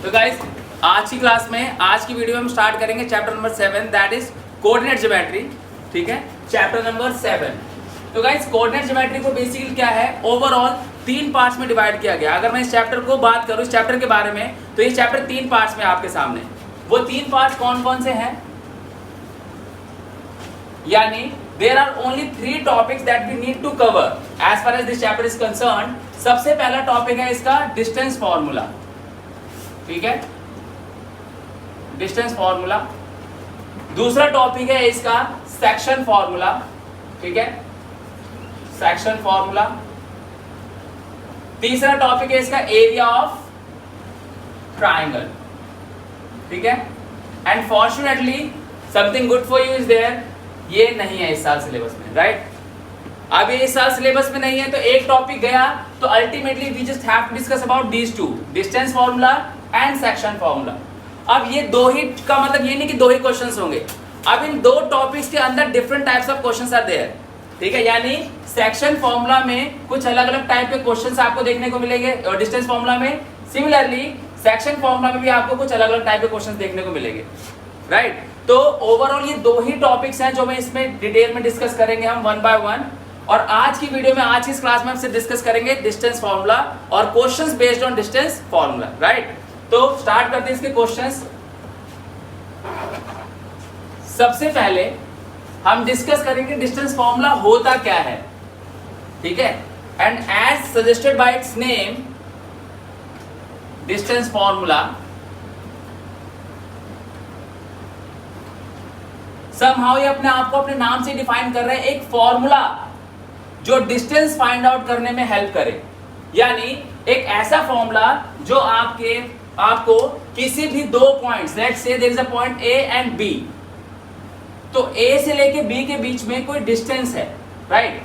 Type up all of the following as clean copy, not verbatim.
तो गाइस आज की क्लास में, आज की वीडियो में हम स्टार्ट करेंगे chapter number 7, that is coordinate geometry. ठीक है, चैप्टर नंबर 7। तो गाइस कोऑर्डिनेट ज्योमेट्री को बेसिकली क्या है, ओवरऑल 3 पार्ट्स में डिवाइड किया गया। अगर मैं इस चैप्टर को बात करूं, इस चैप्टर के बारे में, तो ये चैप्टर 3 पार्ट्स में आपके सामने। वो 3 पार्ट्स कौन कौन से हैं, यानी there are only 3 topics that we need to cover as far as this chapter is concerned। सबसे पहला टॉपिक है इसका डिस्टेंस फॉर्मूला। ठीक है, डिस्टेंस फॉर्मूला। दूसरा टॉपिक है इसका सेक्शन फॉर्मूला। ठीक है, सेक्शन फॉर्मूला। तीसरा टॉपिक है इसका एरिया ऑफ ट्राइंगल। ठीक है, and fortunately something good for you is there, ये नहीं है इस साल सिलेबस में, राइट। अब ये इस साल सिलेबस में नहीं है तो एक टॉपिक गया, तो ultimately we just have to discuss about these two, distance formula and section formula. अब ये दो ही का मतलब ये नहीं कि 2 ही क्वेश्चंस होंगे। अब इन 2 टॉपिक्स के अंदर different types of questions are there. ठीक है, यानी सेक्शन फॉर्मूला में कुछ अलग अलग टाइप के क्वेश्चंस आपको देखने को मिलेंगे और डिस्टेंस फॉर्मूला में सिमिलरली सेक्शन फॉर्मूला में भी आपको कुछ अलग अलग टाइप के क्वेश्चंस देखने को मिलेंगे, राइट। तो ओवरऑल ये 2 ही टॉपिक्स हैं जो मैं इसमें डिटेल में डिस्कस करेंगे हम 1 बाय 1। और आज की वीडियो में, आज की इस क्लास में हम सिर्फ डिस्कस करेंगे डिस्टेंस फॉर्मूला और questions based on distance formula, right. तो स्टार्ट करते हैं इसके क्वेश्चंस। सबसे पहले हम डिस्कस करेंगे डिस्टेंस फॉर्मूला होता क्या है। ठीक है, and as suggested by its name, distance formula somehow ये अपने आप को अपने नाम से डिफाइन कर रहे हैं, एक फॉर्मूला जो डिस्टेंस फाइंड आउट करने में हेल्प करे। यानी एक ऐसा फॉर्मूला जो आपको किसी भी 2 points, let's say there is a point A and B, तो ए से लेके बी के बीच में कोई डिस्टेंस है, राइट।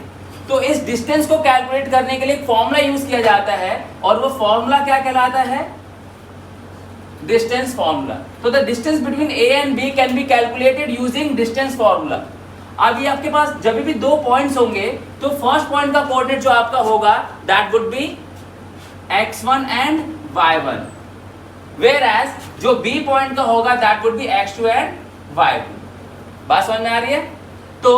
तो इस डिस्टेंस को कैलकुलेट करने के लिए एक फॉर्मूला यूज किया जाता है और वो फॉर्मूला क्या कहलाता है, डिस्टेंस फॉर्मूला। तो the distance between A and B can be calculated using distance formula. अब ये आपके पास जब भी 2 पॉइंट्स होंगे तो फर्स्ट पॉइंट का कोऑर्डिनेट जो आपका होगा that would be x1 and y1, whereas जो बी पॉइंट का होगा that would B x2 and y2। बात समझ में आ रही है। तो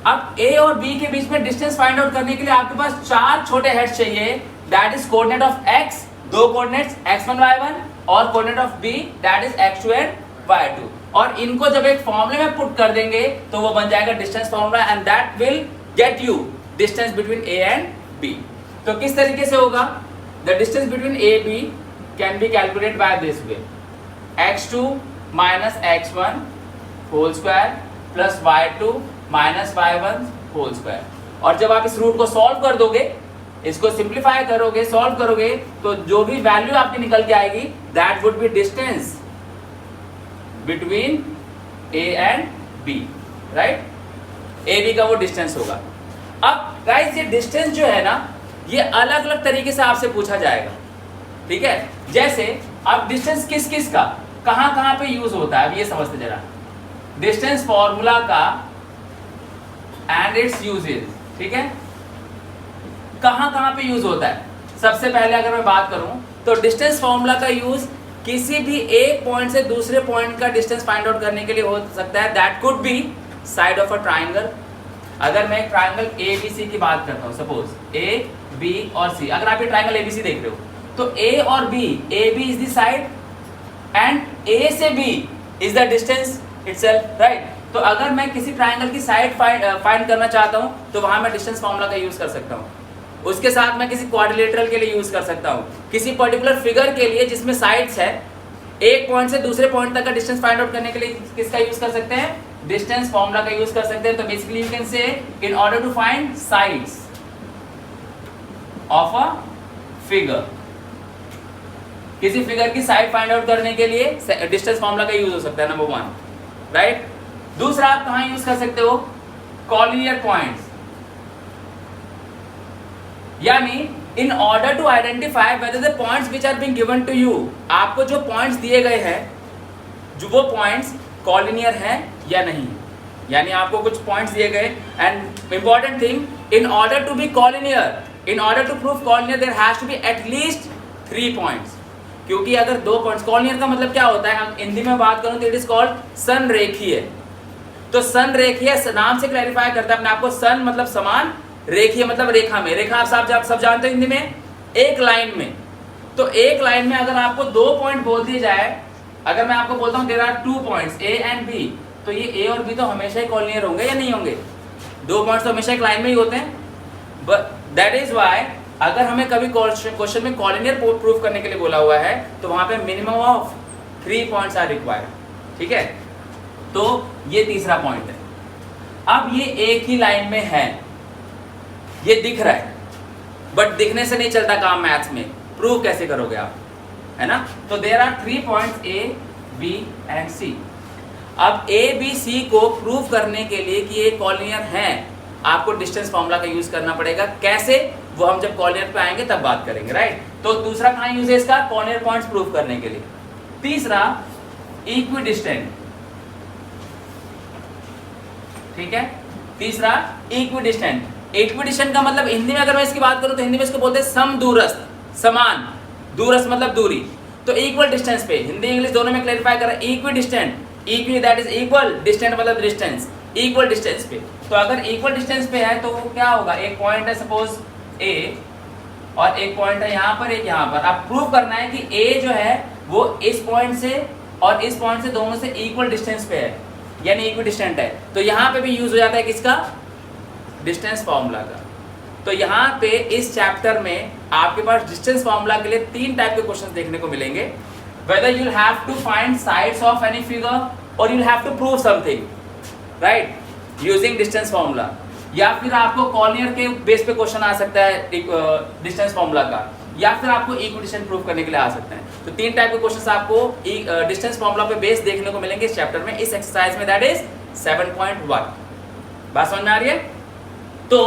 अब a और b के बीच में डिस्टेंस फाइंड आउट करने के लिए आपके पास 4 छोटे हेड्स चाहिए, that is coordinate of x, 2 coordinates x1 y1 और coordinate of b that is x2 and y2। और इनको जब एक फॉर्मूले में पुट कर देंगे तो वो बन जाएगा distance formula and that will get you distance between a and b। तो किस तरीके से होगा, the distance between a b can be calculated by this way, x2 minus x1 whole square plus y2 minus y1 whole square. और जब आप इस root को सॉल्व कर दोगे, इसको सिंप्लीफाई करोगे, सॉल्व करोगे, तो जो भी वैल्यू आपकी निकल के आएगी that would B distance between a and b, right. a b का वो डिस्टेंस होगा। अब गाइस ये डिस्टेंस जो है ना, ये अलग अलग तरीके से आपसे पूछा जाएगा। ठीक है, जैसे अब डिस्टेंस किस किस का कहां कहां पे यूज होता है, अब ये समझते जरा। डिस्टेंस फॉर्मूला का एंड इट्स यूजेज, ठीक है, कहां कहां पे यूज होता है। सबसे पहले अगर मैं बात करूं तो डिस्टेंस फॉर्मूला का यूज किसी भी एक पॉइंट से दूसरे पॉइंट का डिस्टेंस फाइंड आउट करने के लिए हो सकता है, that could be side of a triangle. अगर मैं एक ट्राइंगल ए बी सी की बात करता हूं, सपोज ए बी और सी, अगर आप ये ट्राइंगल ए बी सी देख रहे हो तो ए और B, A B is the side and A से B is the distance itself, right. तो अगर मैं किसी ट्राइंगल की साइड फाइंड करना चाहता हूं तो वहां मैं डिस्टेंस फॉर्मूला का यूज कर सकता हूं। उसके साथ मैं किसी क्वाड्रिलेटरल के लिए यूज कर सकता हूं, किसी पर्टिकुलर फिगर के लिए जिसमें साइड्स है, एक पॉइंट से दूसरे पॉइंट तक का डिस्टेंस फाइंड आउट करने के लिए किसका यूज कर सकते हैं, डिस्टेंस फॉर्मूला का यूज कर सकते हैं। तो basically you can say in order to find sides of a figure, किसी फिगर की साइड फाइंड आउट करने के लिए डिस्टेंस फॉर्मूला का यूज हो सकता है, नंबर 1, राइट। दूसरा आप कहां यूज कर सकते हो, कॉलिनियर पॉइंट्स, यानी in order to identify whether the points which are being given to you, आपको जो पॉइंट्स दिए गए हैं जो वो पॉइंट्स कॉलिनियर हैं या नहीं, यानी आपको कुछ पॉइंट्स दिए गए and important thing, in order to be collinear, in order to prove collinear there has to be at least 3 points. क्योंकि अगर 2 पॉइंट्स, कॉलिनियर का मतलब क्या होता है, हिंदी में बात करूं तो इट इज कॉल्ड संरेखीय। तो संरेखीय नाम से क्लैरिफाई करता है अपने आप को, सन मतलब समान, रेखीय मतलब रेखा में। रेखा आप सब जानते हो हिंदी में, एक लाइन में। तो एक लाइन में अगर आपको 2 पॉइंट बोल दिए जाए, अगर मैं आपको बोलता हूं there are 2 points A and B, तो ये ए और बी तो हमेशा ही कॉलिनियर होंगे या नहीं होंगे? 2 पॉइंट्स तो हमेशा एक लाइन में ही होते हैं। दैट इज वाई अगर हमें कभी क्वेश्चन में कॉलिनियर प्रूफ करने के लिए बोला हुआ है तो वहां पे minimum of 3 points are required. ठीक है, तो ये तीसरा पॉइंट है। अब ये एक ही लाइन में है, ये दिख रहा है, बट दिखने से नहीं चलता काम मैथ्स में, प्रूव कैसे करोगे आप, है ना? तो there are 3 points A B and C. अब ए बी सी को प्रूव करने के लिए कि ये कॉलिनियर हैं, आपको डिस्टेंस फॉर्मूला का यूज करना पड़ेगा। कैसे, वो हम जब कॉलिनियर पे आएंगे तब बात करेंगे, राइट? तो दूसरा कहां यूज है इसका, कॉलिनियर पॉइंट्स प्रूव करने के लिए। तीसरा इक्विडिस्टेंट, ठीक है, तीसरा इक्विडिस्टेंट। इक्विडिस्टेंट का मतलब हिंदी में अगर मैं इसकी बात करूं तो हिंदी में इसको बोलते हैं समदूरस्थ, समान, दूरस्थ मतलब दूरी। तो इक्वल डिस्टेंस पे, हिंदी इंग्लिश दोनों में क्लैरिफाई कर रहा है, equidistant, equi that is equal, distant मतलब डिस्टेंस, इक्वल डिस्टेंस पे। तो अगर इक्वल डिस्टेंस पे है तो क्या होगा, एक पॉइंट है सपोज ए और एक पॉइंट है यहाँ पर, एक यहाँ पर। आप प्रूव करना है कि ए जो है वो इस पॉइंट से और इस पॉइंट से दोनों से इक्वल डिस्टेंस पे है, यानी इक्विडिस्टेंट है। तो यहाँ पे भी यूज हो जाता है किसका, डिस्टेंस फॉर्मूला का। तो यहाँ पे इस चैप्टर में आपके पास डिस्टेंस फॉर्मूला के लिए 3 टाइप के क्वेश्चंस देखने को मिलेंगे। whether you'll have to find sides of any figure or you'll have to prove something, right, using distance formula, या फिर आपको कॉलिनियर के बेस पे क्वेश्चन आ सकता है डिस्टेंस फॉर्मूला का, या फिर आपको इक्विडिस्टेंस प्रूव करने के लिए आ सकते हैं। तो 3 टाइप के क्वेश्चंस आपको डिस्टेंस फॉर्मूला पे बेस देखने को मिलेंगे इस चैप्टर में, इस एक्सरसाइज में, दैट इज 7.1। बात समझ में आ रही है? तो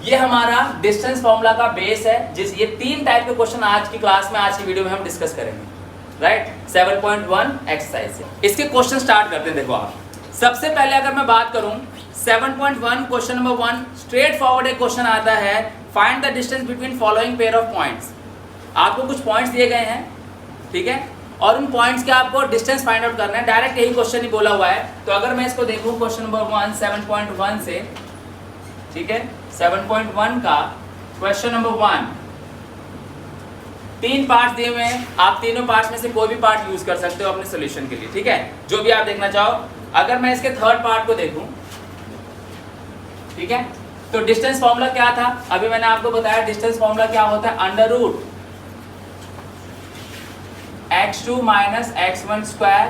ये हमारा डिस्टेंस फॉर्मूला का बेस है, ये 3 टाइप के क्वेश्चन आज की क्लास में, आज की वीडियो में हम डिस्कस करेंगे, राइट? 7.1 एक्सरसाइज से इसके क्वेश्चन स्टार्ट करते हैं। देखो आप, सबसे पहले अगर मैं बात करूं 7.1 क्वेश्चन नंबर 1, स्ट्रेट फॉरवर्ड एक क्वेश्चन आता है, find the distance between following pair of points. आपको कुछ पॉइंट्स दिए गए हैं, ठीक है, और उन पॉइंट्स के आपको डिस्टेंस फाइंड आउट करना है। डायरेक्ट यही क्वेश्चन ही बोला हुआ है। तो अगर मैं इसको देखूं क्वेश्चन नंबर 1 7.1 से, ठीक है, 7.1 का क्वेश्चन नंबर 1, 3 पार्ट्स दिए हुए हैं, आप तीनों पार्ट्स में से कोई भी पार्ट यूज कर सकते हो अपने सॉल्यूशन के लिए, ठीक है, जो भी आप देखना चाहो। अगर मैं इसके थर्ड पार्ट को देखूं, ठीक है, तो डिस्टेंस फॉर्मूला क्या था, अभी मैंने आपको बताया डिस्टेंस फॉर्मूला क्या होता है, under root x2 minus x1 square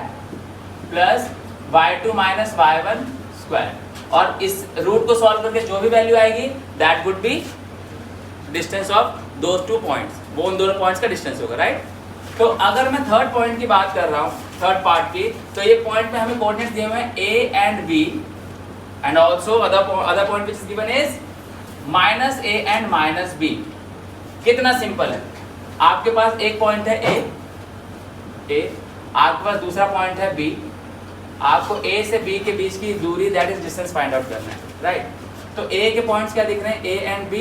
plus y2 minus y1 square, और इस रूट को सॉल्व करके जो भी वैल्यू आएगी that would B distance of those 2 points, वो उन दोनों पॉइंट्स का डिस्टेंस होगा, राइट? तो अगर मैं थर्ड पॉइंट की बात कर रहा हूँ, थर्ड पार्ट की, तो ये पॉइंट में हमें कोऑर्डिनेट्स दिए हुए हैं a and b and also other point which is given is minus a and minus b। कितना सिंपल है, आपके पास एक पॉइंट है a, आपके पास दूसरा पॉइंट है b, आपको a से b के बीच की दूरी that is distance find out करना है, राइट? तो a के पॉइंट्स क्या दिख रहे हैं, a एंड b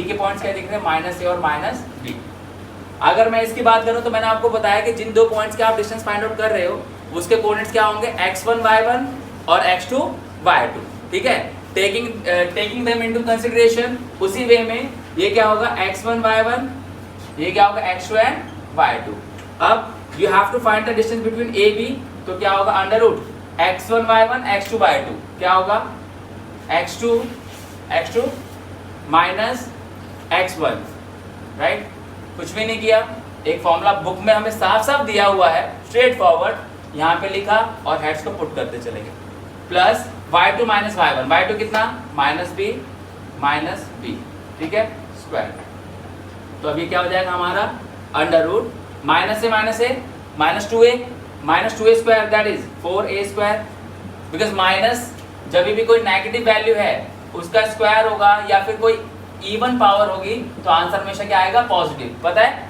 के पॉइंट्स क्या दिख रहे हैं, माइनस a और माइनस b। अगर मैं इसकी बात करूं तो मैंने आपको बताया कि जिन 2 पॉइंट्स के आप डिस्टेंस फाइंड आउट कर रहे हो उसके कोऑर्डिनेट्स क्या होंगे, x1 y1 और x2 y2, ठीक है, टेकिंग देम इनटू कंसीडरेशन। उसी वे में ये क्या होगा, x1 y1, ये क्या होगा, x2 एंड y2। अब you have to find the distance between a b, तो क्या होगा, under root x1 y1 x2 y2, क्या होगा, x2 माइनस x1, राइट? कुछ भी नहीं किया, एक फॉर्मूला बुक में हमें साफ साफ दिया हुआ है, स्ट्रेट फॉरवर्ड यहाँ पे लिखा और हेड्स को पुट करते चले गए, plus y2 minus y1, y2 कितना, माइनस b, ठीक है, स्क्वायर। तो अभी क्या हो जाएगा हमारा, अंडर रूट माइनस से minus 2a square that is 4a square, because minus जब भी कोई नेगेटिव वैल्यू है उसका स्क्वायर होगा या फिर कोई इवन पावर होगी तो आंसर हमेशा क्या आएगा, पॉजिटिव, पता है?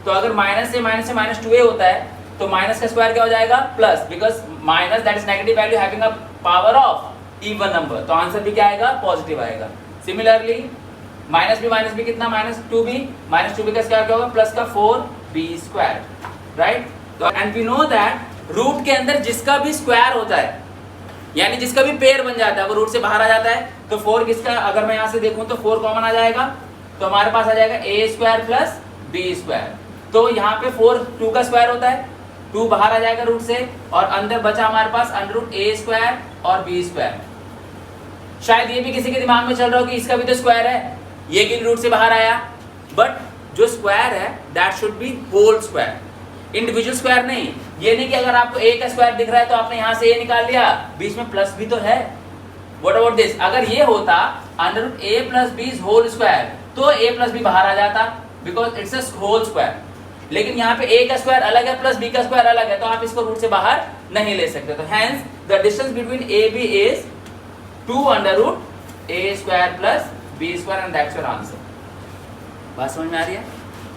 तो अगर माइनस से माइनस 2a होता है तो माइनस का स्क्वायर क्या हो जाएगा, plus, because minus that is negative value having a power of even number, तो आंसर भी क्या आएगा, पॉजिटिव आएगा। सिमिलरली माइनस बी कितना, माइनस 2b का स्क्वायर क्या होगा, प्लस का 4, बी स्क्वायर, राइट। तो and we know that root के अंदर जिसका भी स्क्वायर होता है, यानी जिसका भी पेयर बन जाता है, वो रूट से बाहर आ जाता है। तो 4 किसका, अगर मैं यहाँ से देखूं तो 4 कॉमन आ जाएगा, तो हमारे पास आ जाएगा ए स्क्वायर प्लस बी स्क्वायर। तो यहाँ पे 4 2 का स्क्वायर होता है, 2 बाहर आ जाएगा रूट से, और अंदर बचा हमारे पास अंडर रूट ए स्क्वायर और बी स्क्वायर। शायद ये भी किसी के दिमाग में चल रहा हो कि इसका भी तो स्क्वायर है, ये कि रूट से बाहर आया, बट जो स्क्वायर है that should be whole square, individual square नहीं। ये नहीं कि अगर आपको ए का स्क्वायर दिख रहा है तो आपने यहाँ से ए निकाल लिया, बीच में प्लस भी तो है। व्हाट अबाउट दिस, अगर ये होता under root A plus B whole square तो ए प्लस बी बाहर आ जाता, because it's a whole square. लेकिन यहाँ पे ए का स्क्वायर अलग है प्लस बी का स्क्वायर अलग है, तो आप इसको रूट से बाहर नहीं ले सकते। तो hence the distance between A B is 2 under root A square plus B square, and that's your answer. बात समझ में आ रही है?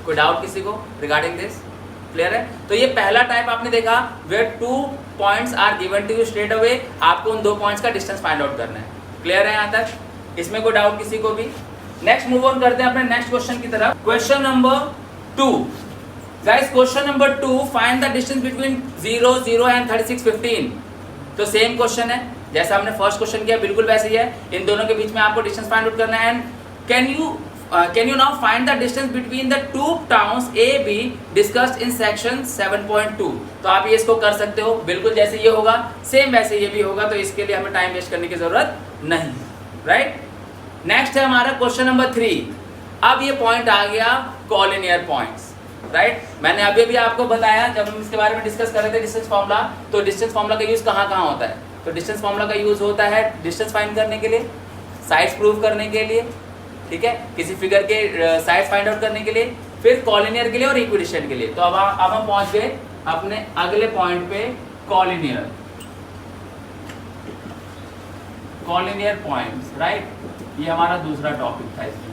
कोई डाउट किसी को रिगार्डिंग दिस? क्लियर है? तो ये पहला टाइप आपने देखा, where 2 points are given to you straight away, आपको उन 2 पॉइंट्स का डिस्टेंस फाइंड आउट करना है। क्लियर है यहाँ तक? इसमें कोई डाउट किसी को भी? नेक्स्ट मूव ऑन करते हैं अपने नेक्स्ट क्वेश्चन की तरफ। Question number 2 guys, question number 2, find the distance between 0 0 and 36 15। तो सेम क्वेश्चन है जैसा हमने फर्स्ट क्वेश्चन किया, बिल्कुल वैसे ही है। इन दोनों के बीच में आपको डिस्टेंस फाइंड आउट करना है। And can you now find the distance between the two towns A B discussed in section 7.2। तो आप ये इसको कर सकते हो, बिल्कुल जैसे ये होगा सेम वैसे ये भी होगा, तो इसके लिए हमें टाइम वेस्ट करने की जरूरत नहीं, राइट। नेक्स्ट है हमारा क्वेश्चन नंबर 3। अब ये पॉइंट आ गया कॉलिनियर पॉइंट्स, राइट। मैंने अभी भी आपको बताया जब हम इसके बारे में डिस्कस कर रहे थे डिस्टेंस फार्मूला, तो डिस्टेंस फार्मूला का यूज कहाँ कहाँ होता है। तो डिस्टेंस फार्मूला का यूज होता है डिस्टेंस फाइंड करने के लिए, साइड्स प्रूव करने के लिए, ठीक है, किसी फिगर के साइड्स फाइंड आउट करने के लिए, फिर कॉलिनियर के लिए और इक्विडिस्टेंट के लिए। तो अब हम पहुंच गए अपने अगले पॉइंट पे, कॉलिनियर पॉइंट्स, राइट। ये हमारा दूसरा टॉपिक था इसमें।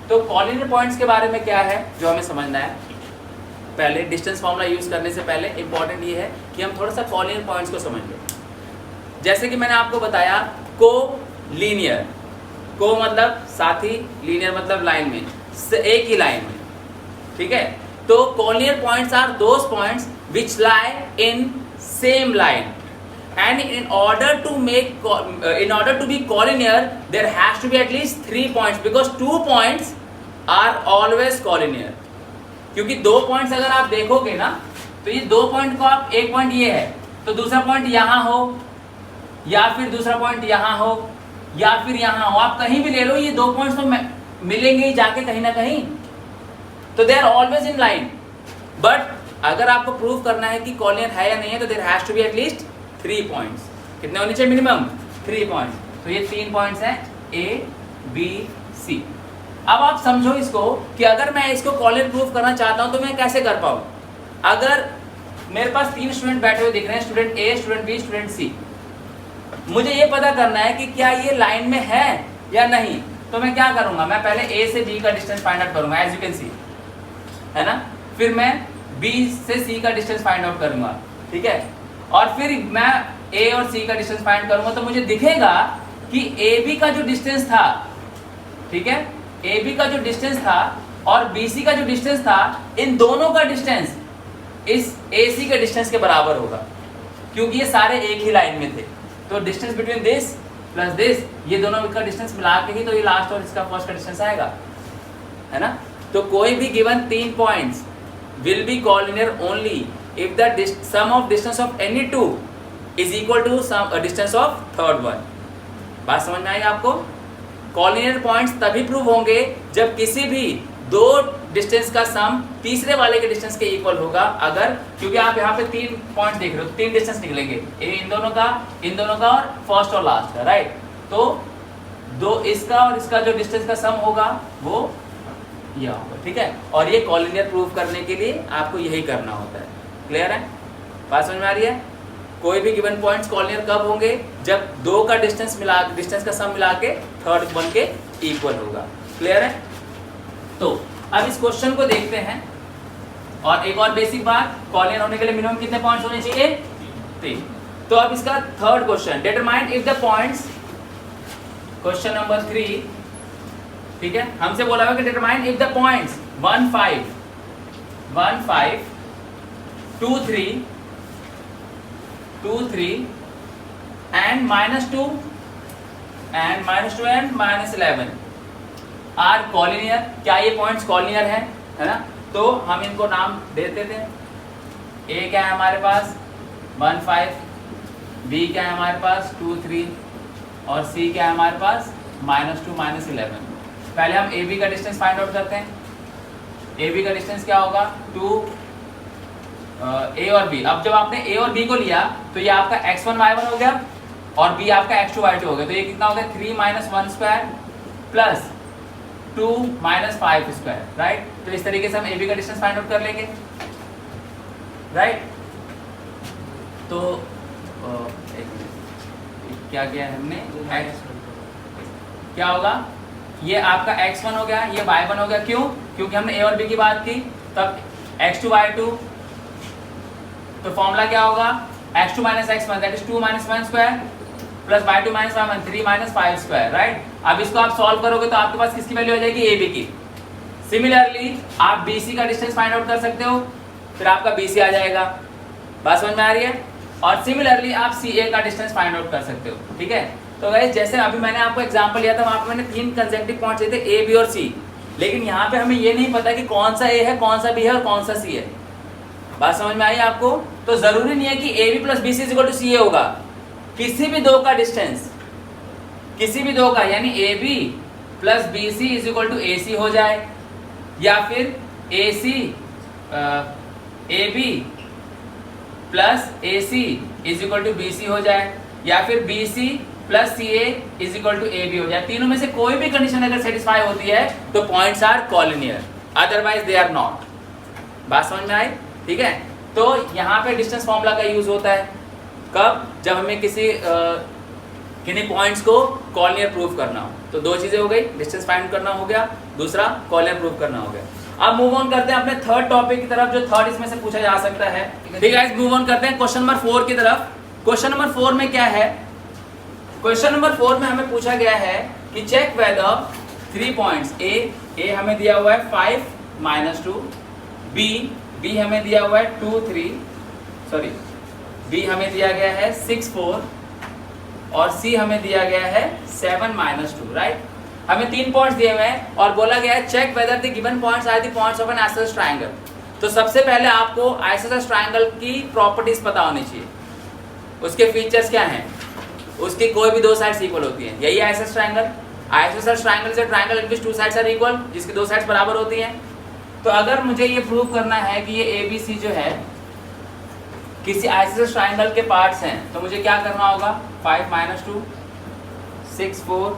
तो कॉलिनियर पॉइंट्स के बारे में क्या है जो हमें समझना है, पहले डिस्टेंस फार्मूला यूज करने से पहले इंपॉर्टेंट ये है कि हम थोड़ा सा कॉलिनियर पॉइंट्स को समझ लें। जैसे कि मैंने आपको बताया को लीनियर, को मतलब साथी, लीनियर मतलब लाइन में, एक ही लाइन में, ठीक है। तो collinear points are those points which lie in same line, and in order to be collinear there has to be at least 3 points, because 2 points are always collinear। क्योंकि 2 points अगर आप देखोगे ना, तो ये 2 पॉइंट को आप, एक पॉइंट ये है तो दूसरा पॉइंट यहाँ हो, या फिर दूसरा पॉइंट यहाँ हो, या फिर यहाँ हो, आप कहीं भी ले लो, ये 2 पॉइंट्स तो मिलेंगे ही जाके कहीं ना कहीं, तो they are always in line. But अगर आपको प्रूव करना है कि कॉलिनियर है या नहीं है, तो there has to be at least 3 points. कितने होने चाहिए मिनिमम? 3 पॉइंट्स। तो ये 3 पॉइंट्स हैं ए बी सी। अब आप समझो इसको कि अगर मैं इसको कॉलिनियर प्रूव करना चाहता हूं तो मैं कैसे कर पाऊं। अगर मेरे पास 3 स्टूडेंट बैठे हुए दिख रहे हैं, स्टूडेंट ए, स्टूडेंट बी, स्टूडेंट सी, मुझे ये पता करना है कि क्या ये लाइन में है या नहीं। तो मैं क्या करूंगा, मैं पहले ए से बी का डिस्टेंस फाइंड आउट करूंगा, एज यू कैन सी, है ना। फिर मैं बी से सी का डिस्टेंस फाइंड आउट करूंगा, ठीक है। और फिर मैं ए और सी का डिस्टेंस फाइंड करूंगा, तो मुझे दिखेगा कि ए बी का जो डिस्टेंस था, ठीक है, ए बी का जो डिस्टेंस था और बी सी का जो डिस्टेंस था, इन दोनों का डिस्टेंस इस ए सी के डिस्टेंस के बराबर होगा, क्योंकि ये सारे एक ही लाइन में थे। तो distance between this plus this, ये दोनों का डिस्टेंस मिला के ही तो ये लास्ट और इसका फर्स्ट का डिस्टेंस आएगा, है ना। तो कोई भी given 3 points will be collinear only if the sum of distance of any 2 is equal to sum distance of third one. बात समझ में आई आपको? कॉलिनियर पॉइंट्स तभी प्रूव होंगे जब किसी भी 2 डिस्टेंस का सम तीसरे वाले के डिस्टेंस के इक्वल होगा। अगर, क्योंकि आप यहाँ पे 3 पॉइंट देख रहे हो, 3 डिस्टेंस निकलेंगे, इन दोनों का और फर्स्ट और लास्ट का, राइट। तो 2 इसका और इसका जो डिस्टेंस का सम होगा वो यह होगा, ठीक है। और ये कॉलिनियर प्रूव करने के लिए आपको यही करना होता है। क्लियर है? बात समझ में आ रही है? कोई भी गिवन पॉइंट्स कॉलिनियर कब होंगे? जब 2 का डिस्टेंस का सम मिला के थर्ड वन के इक्वल होगा। क्लियर है? तो अब इस क्वेश्चन को देखते हैं। और एक और बेसिक बात, कॉलिनियर होने के लिए मिनिमम कितने पॉइंट्स होने चाहिए? 3। तो अब इसका third question, determine if the points, question number 3, ठीक है, हमसे बोला हुआ कि determine if the points 1 5 1 5 2 3 2 3 and -2 and -11 are collinear. क्या ये पॉइंट्स कॉलिनियर है ना? तो हम इनको नाम देते थे। ए क्या है हमारे पास 1 5, बी क्या है हमारे पास 2 3 और सी क्या है हमारे पास -2 -11। पहले हम ए बी का डिस्टेंस फाइंड आउट करते हैं। ए बी का डिस्टेंस क्या होगा 2 ए और बी। अब जब आपने ए और बी को लिया तो ये आपका x1 y1 हो गया और b आपका x2 y2 हो गया। तो ये कितना हो गया 3 - 1 स्क्वायर प्लस 2 - 5 स्क्वायर, राइट। तो इस तरीके से हम ए बी का डिस्टेंस फाइंड आउट कर लेंगे, राइट। तो एक मिनट, क्या किया है हमने, क्या होगा ये आपका x1 हो गया, ये y1 हो गया। क्यों? क्योंकि हमने a और b की बात की। तब x2 y2, तो फॉर्मूला क्या होगा x2 - x1 that is 2 - 1 square plus y2 - y1 3 - 5 square, right. अब इसको आप सॉल्व करोगे तो आपके पास किसकी वैल्यू आ जाएगी ab की। सिमिलरली आप bc का डिस्टेंस फाइंड आउट कर सकते हो, फिर आपका bc आ जाएगा। बात समझ में आ रही है? और सिमिलरली आप ca का डिस्टेंस फाइंड आउट कर सकते हो, ठीक है। तो गाइस जैसे अभी मैंने आपको एग्जांपल लिया था, वहां पे मैंने 3 कंसेक्यूटिव पॉइंट्स लिए थे a b और c, लेकिन यहाँ पे हमें ये नहीं पता कि कौन सा a है, कौन सा b है और कौन सा c है। बात समझ में आई आपको? तो जरूरी नहीं है कि ab plus bc equal to ca होगा। किसी भी दो का डिस्टेंस, किसी भी दो का, यानी ab plus bc is equal to ac हो जाए, या फिर ac ab plus ac is equal to bc हो जाए, या फिर bc plus ca is equal to ab हो जाए। तीनों में से कोई भी कंडीशन अगर सेटिस्फाई होती है तो points are collinear, otherwise they are not. बात समझ में आई? ठीक है। तो यहाँ पे डिस्टेंस फॉर्मूला का यूज होता है कब? जब हमें किन्हीं पॉइंट्स को कॉलिनियर प्रूव करना हो। तो दो चीजें हो गई, डिस्टेंस फाइंड करना हो गया, दूसरा कॉलिनियर प्रूव करना हो गया। अब मूव ऑन करते हैं अपने थर्ड टॉपिक की तरफ, जो थर्ड इसमें से पूछा जा सकता है। ठीक है, मूव ऑन करते हैं क्वेश्चन नंबर 4 की तरफ। क्वेश्चन नंबर 4 में क्या है? क्वेश्चन नंबर 4 में हमें पूछा गया है कि चेक वेदर 3 पॉइंट्स ए हमें दिया हुआ है 5 - 2, बी हमें दिया हुआ है 2 3, सॉरी बी हमें दिया गया है 6 4 और सी हमें दिया गया है 7 - 2, राइट। हमें 3 पॉइंट्स दिए हुए हैं और बोला गया है check whether the given points are the points of an isosceles triangle. तो सबसे पहले आपको आइसोसेलेस ट्रायंगल की प्रॉपर्टीज पता होनी चाहिए। उसके फीचर्स क्या हैं? उसकी कोई भी दो साइड्स इक्वल होती हैं, यही isosceles triangle. Isosceles triangle is a triangle in which two sides are equal, जिसकी दो साइड्स बराबर होती हैं। तो अगर मुझे ये प्रूव करना है कि ये ABC जो है किसी आइसोसेलेस ट्रायंगल के पार्ट्स हैं, तो मुझे क्या करना होगा 5 - 2, 6 4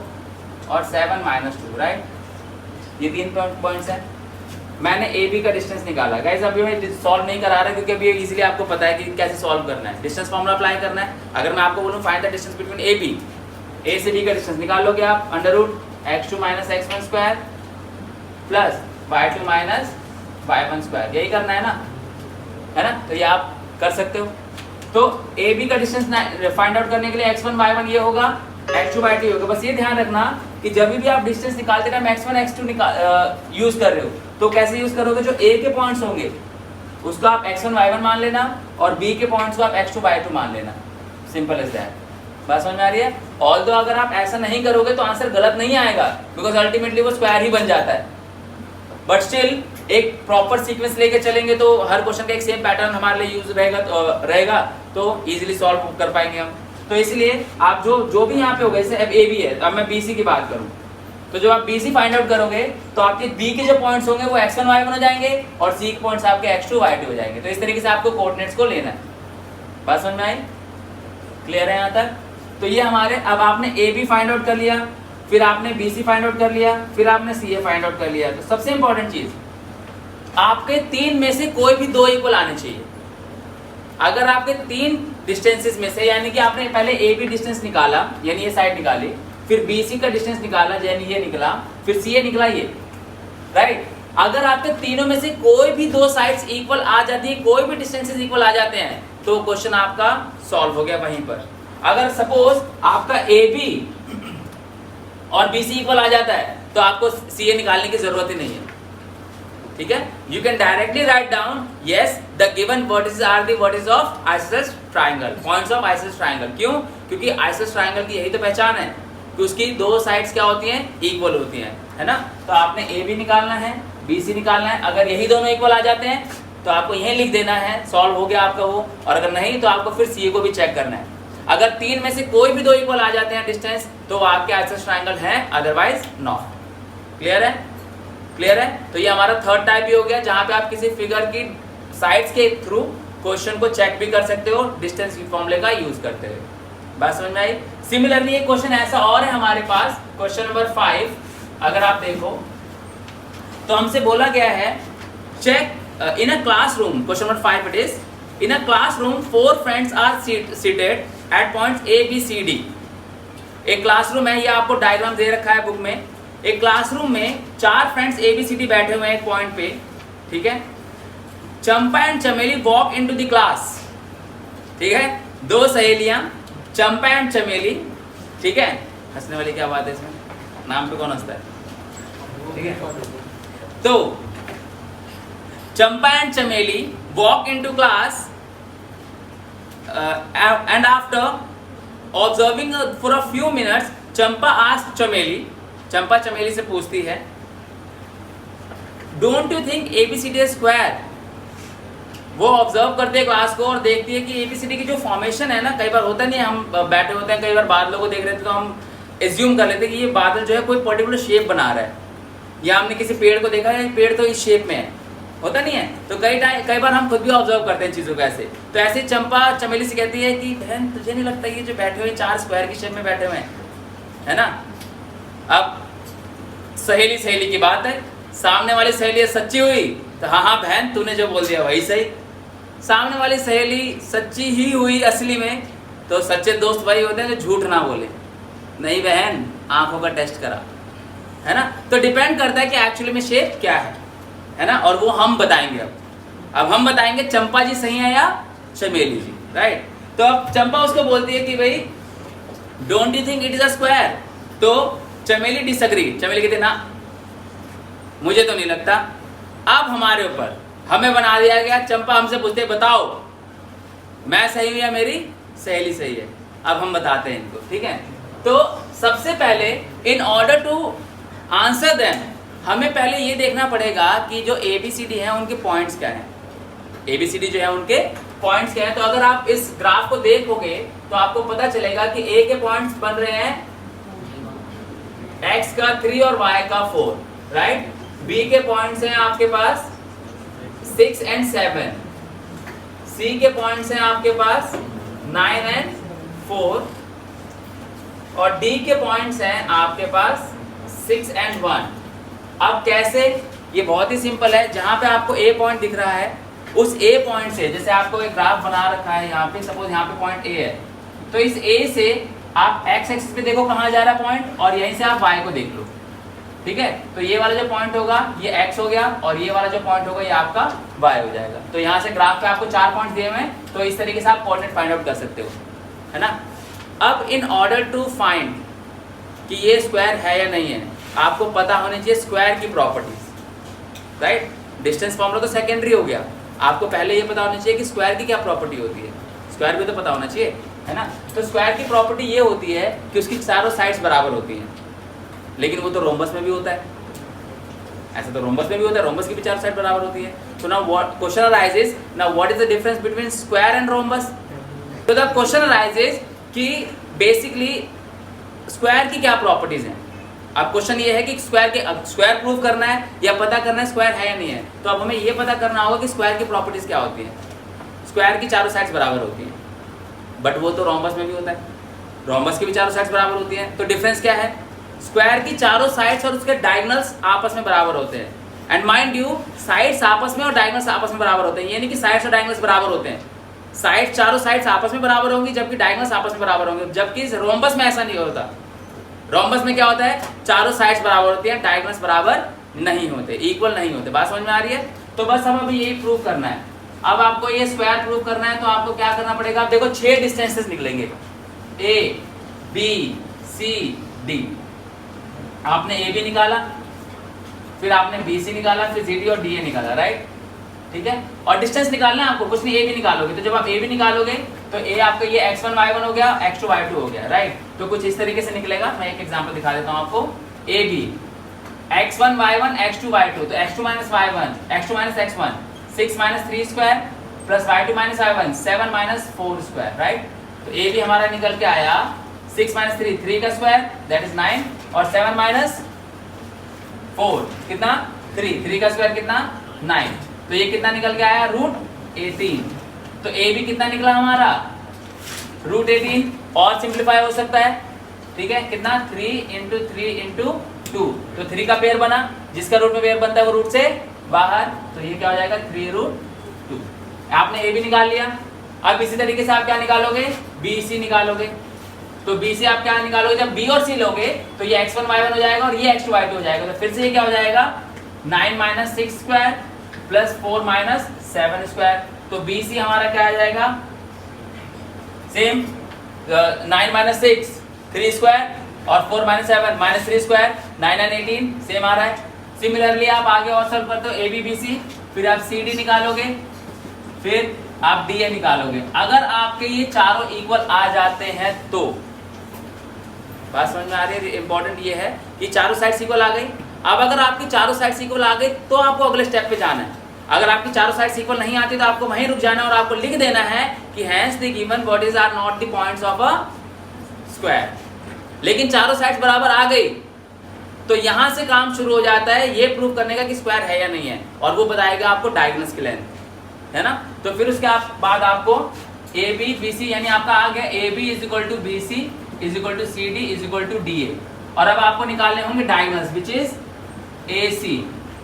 और 7 - 2, राइट। ये 3 पॉइंट्स हैं। मैंने AB का डिस्टेंस निकाला। गाइस अभी मैं सॉल्व नहीं करा रहा क्योंकि अभी इजीली आपको पता है कि कैसे सॉल्व करना है। डिस्टेंस फॉर्मूला अप्लाई करना है। अगर मैं आपको बोलूं find the distance between AB, A से B का डिस्टेंस निकाल लोगे आप, √x2 - x1 square plus y2 - y1 square, यही करना है ना? तो ये आप कर सकते हो। तो AB का डिस्टेंस फाइंड आउट करने के लिए x1 y1 ये होगा, x2 y2 होगा। बस ये ध्यान रखना कि जब भी आप डिस्टेंस निकालते टाइम x1 x2 यूज कर रहे हो तो कैसे यूज करोगे? जो A के पॉइंट्स होंगे उसको आप x1 y1 मान लेना और B के पॉइंट्स को आप x2 y2 मान लेना। Simple as that. बात समझ में आ रही है? ऑल्दो अगर आप ऐसा नहीं करोगे तो आंसर गलत नहीं आएगा, बिकॉज अल्टीमेटली वो स्क्वायर ही बन जाता है। बट स्टिल एक प्रॉपर सीक्वेंस लेके चलेंगे तो हर क्वेश्चन का एक सेम पैटर्न हमारे लिए यूज रहेगा तो इजीली सॉल्व कर पाएंगे हम। तो इसलिए आप जो भी यहाँ पे होगा, जैसे अब AB है, अब मैं BC की बात करूँ तो जब आप BC फाइंड आउट करोगे तो आपके B के जो पॉइंट्स होंगे वो x1 y1 हो जाएंगे और C के पॉइंट्स आपके x2 y2 हो जाएंगे। तो इस तरीके से आपको कोऑर्डिनेट्स को लेना है। बात समझ में आई? क्लियर है यहाँ तक? तो ये हमारे, अब आपने AB फाइंड आउट कर लिया, फिर आपने BC फाइंड आउट कर लिया, फिर आपने CA फाइंड आउट कर लिया। तो सबसे इंपॉर्टेंट चीज, आपके 3 में से कोई भी 2 इक्वल आने चाहिए। अगर आपके 3 डिस्टेंसेस में से, यानी कि आपने पहले AB डिस्टेंस निकाला यानी ये साइड निकाली, फिर BC का डिस्टेंस निकाला यानी ये निकला, फिर CA निकला ये, राइट। अगर आपके तीनों में से कोई भी 2 साइड्स इक्वल आ जाती है, कोई भी डिस्टेंसेस इक्वल आ जाते हैं, तो क्वेश्चन आपका सॉल्व हो गया वहीं पर। अगर सपोज आपका AB और BC इक्वल आ जाता है तो आपको CA निकालने की जरूरत ही नहीं है। ठीक है, you can directly write down yes the given vertices are the vertices of isosceles triangle, points of isosceles triangle. क्यों? क्योंकि आइसोसेलेस ट्रायंगल की यही तो पहचान है कि उसकी दो साइड्स क्या होती हैं, इक्वल होती हैं, है ना। तो आपने ए बी निकालना है, बी सी निकालना है। अगर यही दोनों इक्वल आ जाते हैं तो आपको यही लिख देना है, सॉल्व हो गया आपका वो। और अगर नहीं तो आपको फिर सी को भी चेक करना है। अगर तीन में से कोई भी दो इक्वल आ जाते हैं डिस्टेंस तो वो आपके आइसोसेलेस ट्रायंगल है, अदरवाइज नॉट। क्लियर है? क्लियर है? तो ये हमारा थर्ड टाइप भी हो गया, जहां पे आप किसी फिगर की साइड्स के थ्रू क्वेश्चन को चेक भी कर सकते हो डिस्टेंस फॉर्मूले का यूज करते हुए। बात समझ में आई? सिमिलरली एक क्वेश्चन ऐसा और है हमारे पास, क्वेश्चन नंबर 5 अगर आप देखो तो हमसे बोला गया है check in a classroom, question number 5 it is, in a classroom 4 friends are seated at points A B C D. एक क्लासरूम है, ये आपको डायग्राम दे रखा है बुक में। एक क्लासरूम में 4 friends A B C D बैठे हुए हैं एक पॉइंट पे, ठीक है। Champa and Chameli walk into the class, ठीक है, दो सहेलियां चंपा एंड चमेली, ठीक है। हंसने वाली क्या बात है इसमें, नाम पे कौन हंसता है, ठीक है। तो Champa and Chameli walk into class and after observing for a few minutes Champa asked Chameli, Champa Chameli से पूछती है, don't you think A B C D square. वो ऑब्जर्व करते हैं क्लास को और देखती है कि एबीसीडी की जो फॉर्मेशन है ना, कई बार होता नहीं है, हम बैठे होते हैं, कई बार बादलों को देख रहे थे तो हम एज्यूम कर लेते हैं कि ये बादल जो है कोई पर्टिकुलर शेप बना रहा है, या हमने किसी पेड़ को देखा है, पेड़ तो इस शेप में है, होता नहीं है। तो कई बार हम खुद भी ऑब्जर्व करते हैं चीज़ों को ऐसे। तो ऐसे चंपा चमेली से कहती है कि बहन तुझे नहीं लगता ये जो बैठे हुए 4 स्क्वायर की शेप में बैठे हुए हैं, है ना। अब सहेली सहेली की बात है, सामने वाली सहेली सच्ची हुई तो हाँ हाँ बहन तूने जो बोल दिया वही सही। सामने वाली सहेली सच्ची ही हुई असली में, तो सच्चे दोस्त वही होते हैं जो झूठ ना बोले, नहीं बहन आंखों का टेस्ट करा, है ना। तो डिपेंड करता है कि एक्चुअली में शेप क्या है ना, और वो हम बताएंगे। अब हम बताएंगे चंपा जी सही है या चमेली जी, राइट। तो अब चंपा उसको बोलती है कि भाई don't you think it is a square, तो चमेली डिसएग्री, चमेली कहती ना मुझे तो नहीं लगता। अब हमारे ऊपर हमें बना दिया गया, चंपा हमसे पूछते बताओ मैं सही हूं या मेरी सहेली सही है। अब हम बताते हैं इनको, ठीक है। तो सबसे पहले in order to answer them हमें पहले ये देखना पड़ेगा कि जो ABCD है उनके पॉइंट्स क्या हैं। ABCD जो है उनके पॉइंट्स क्या हैं। तो अगर आप इस ग्राफ को देखोगे तो आपको पता चलेगा कि A के पॉइंट्स बन रहे हैं X का 3 और Y का 4, राइट। B के पॉइंट्स हैं आपके पास 6 and 7, C के पॉइंट्स हैं आपके पास 9 and 4, और D के पॉइंट्स हैं आपके पास 6 and 1। अब कैसे, ये बहुत ही सिंपल है। जहां पे आपको A पॉइंट दिख रहा है उस A पॉइंट से, जैसे आपको एक ग्राफ बना रखा है यहाँ पे, सपोज यहाँ पे पॉइंट A है, तो इस A से आप x एक्सिस पे देखो कहाँ जा रहा है पॉइंट, और यहीं से आप y को देख लो, ठीक है। तो ये वाला जो पॉइंट होगा ये x हो गया, और ये वाला जो पॉइंट होगा ये आपका y हो जाएगा। तो यहाँ से ग्राफ पे आपको 4 पॉइंट दिए हुए हैं, तो इस तरीके से आप कोऑर्डिनेट फाइंड आउट कर सकते हो, है ना। अब इन ऑर्डर टू फाइंड कि ये स्क्वायर है या नहीं है, आपको पता होनी चाहिए स्क्वायर की प्रॉपर्टीज, राइट। डिस्टेंस फॉर्मूला तो सेकेंडरी हो गया, आपको पहले ये पता होना चाहिए कि स्क्वायर की क्या प्रॉपर्टी होती है, स्क्वायर भी तो पता होना चाहिए, है ना। तो स्क्वायर की प्रॉपर्टी ये होती है कि उसकी चारों साइड्स बराबर होती हैं, लेकिन वो तो रोम्बस में भी होता है, ऐसा तो रोम्बस में भी होता है, रोम्बस की भी चारों साइड बराबर होती है। तो now what question arises, now what is the difference between square and rhombus. तो द क्वेश्चन अराइजेस कि बेसिकली स्क्वायर की क्या प्रॉपर्टीज हैं। अब क्वेश्चन ये है कि स्क्वायर प्रूव करना है या पता करना है स्क्वायर है या नहीं है। तो अब हमें ये पता करना होगा कि स्क्वायर की प्रॉपर्टीज क्या होती है। स्क्वायर की चारों साइड्स बराबर होती हैं, बट वो तो रोम्बस में भी होता है, रोम्बस की भी चारों साइड्स बराबर होती हैं। तो डिफरेंस क्या है, स्क्वायर की चारों साइड्स और उसके डायगोनल्स आपस में बराबर होते हैं। एंड माइंड यू साइड्स आपस में और डायगोनल्स आपस में बराबर होते हैं, ये नहीं कि साइड्स और डायगोनल्स बराबर होते हैं। साइड चारों साइड्स आपस में बराबर होंगी जबकि डायगोनल्स आपस में बराबर होंगे, जबकि रोम्बस में ऐसा नहीं होता। रोम्बस में क्या होता है, चारों साइड्स बराबर होती हैं, डायगोनल्स बराबर नहीं होते, इक्वल नहीं होते। बात समझ में आ रही है। तो बस हम अभी यही प्रूव करना है। अब आपको ये स्क्वायर प्रूव करना है तो आपको क्या करना पड़ेगा, आप देखो 6 डिस्टेंसेस निकलेंगे, A B C D। आपने A भी निकाला, फिर आपने BC निकाला, फिर CD और DA निकाला, राइट। ठीक है, और डिस्टेंस निकालना है आपको, कुछ नहीं, A भी निकालोगे। तो जब आप A भी निकालोगे तो A आपका ये x1 y1 हो गया, x2 y2 हो गया, राइट। तो कुछ इस तरीके से निकलेगा। मैं एक एग्जांपल दिखा देता हूं आपको। AB x1 y1 x2 y2, तो x2 minus y1 x2 minus x1 6 minus 3 square plus y2 minus y1 7 minus 4 square, right. तो A भी हमारा निकल के आया 6 minus 3 3 का स्क्वायर दैट इज 9 और 7 minus 4 कितना 3 का स्क्वायर कितना 9। तो ये कितना निकल के आया √18। तो A भी कितना निकला हमारा √18। और सिंप्लीफाई हो सकता है, ठीक है, कितना 3 × 3 × 2। तो 3 का पेयर बना, जिसका रूट में पेयर बनता है वो रूट से बाहर, तो ये क्या हो जाएगा 3√2। आपने A भी निकाल लिया। अब इसी तरीके से आप क्या निकालोगे BC निकालोगे। तो BC आप क्या निकालोगे, जब B और C लोगे तो ये x1 y1 हो जाएगा और ये x2 y2 हो जाएगा। तो फिर से ये क्या हो जाएगा 9 minus 6 square plus 4 minus 7 square. तो BC हमारा क्या आ जाएगा सेम 9 minus 6 3 स्क्वायर और 4 minus 7 minus 3 square 9 and 18 same आ रहा है। सिमिलरली आप आगे और सॉल्व करते हो AB BC, फिर आप CD निकालोगे, फिर आप DA निकालोगे। अगर आपके ये चारों इक्वल आ जाते हैं तो बात समझ में आ रही है। इंपॉर्टेंट ये है कि चारों साइड्स इक्वल आ गई। अब अगर आपकी चारों साइड्स इक्वल आ गई तो आपको अगले स्टेप पे जाना है। अगर आपकी चारों साइड्स इक्वल नहीं आती तो आपको वहीं रुक जाना है और आपको लिख देना है कि hence the given bodies are not the points of a square. लेकिन चारों साइड्स बराबर आ गई तो यहां से काम शुरू हो जाता है ये प्रूव करने का कि स्क्वायर है या नहीं है, और वो बताएगा आपको डायगोनल्स की लेंथ, है ना। तो फिर उसके बाद आपको AB BC यानी आपका आ गया AB = BC = CD = DA। और अब आपको निकालने होंगे diagonals which is AC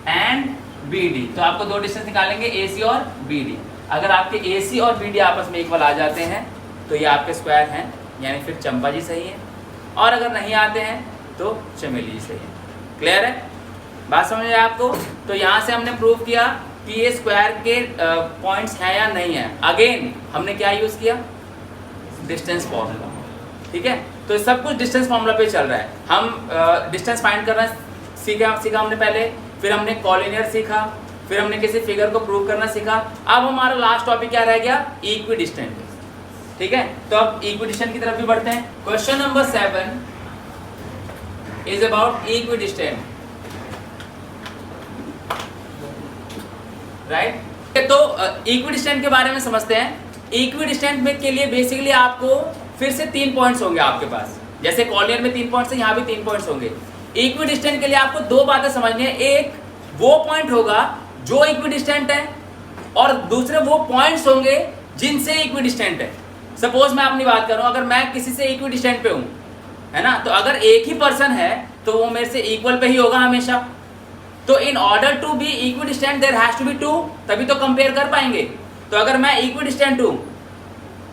and BD। तो आपको दो डिस्टेंस निकालेंगे AC और BD। अगर आपके AC और BD आपस में इक्वल आ जाते हैं तो ये आपके स्क्वायर हैं, यानी फिर चंपा जी सही है। और अगर नहीं आते हैं तो चमेली जी सही है। क्लियर है, बात समझ आए आपको। तो यहाँ से हमने प्रूव किया कि ये स्क्वायर के पॉइंट्स हैं या नहीं है। अगेन हमने क्या यूज किया डिस्टेंस फॉर्मूला, ठीक है। तो सब कुछ डिस्टेंस फॉर्मूला पे चल रहा है। हम डिस्टेंस फाइंड करना सीखा हमने पहले, फिर हमने कॉलिनियर सीखा, फिर हमने किसी फिगर को प्रूव करना सीखा। अब हमारा लास्ट टॉपिक क्या रह गया इक्विडिस्टेंट, ठीक है। तो अब इक्विडिस्टेंट की तरफ भी बढ़ते हैं। Question number 7 is about equidistant, right. तो इक्विडिस्टेंट के बारे में समझते हैं। इक्विडिस्टेंट में के लिए बेसिकली आपको फिर से 3 पॉइंट्स होंगे आपके पास, जैसे कॉलिनियर में 3 पॉइंट्स है, यहाँ भी 3 पॉइंट्स होंगे। इक्विडिस्टेंट के लिए आपको 2 बातें समझनी है। एक वो पॉइंट होगा जो इक्विडिस्टेंट है, और दूसरे वो पॉइंट्स होंगे जिनसे इक्विडिस्टेंट है। सपोज मैं अपनी बात करूं, अगर मैं किसी से इक्विडिस्टेंट पे हूं, है ना, तो अगर एक ही पर्सन है तो वो मेरे से इक्वल पे ही होगा हमेशा। तो in order to be equidistant there has to be 2, तभी तो कंपेयर कर पाएंगे। तो अगर मैं इक्विडिस्टेंट हूं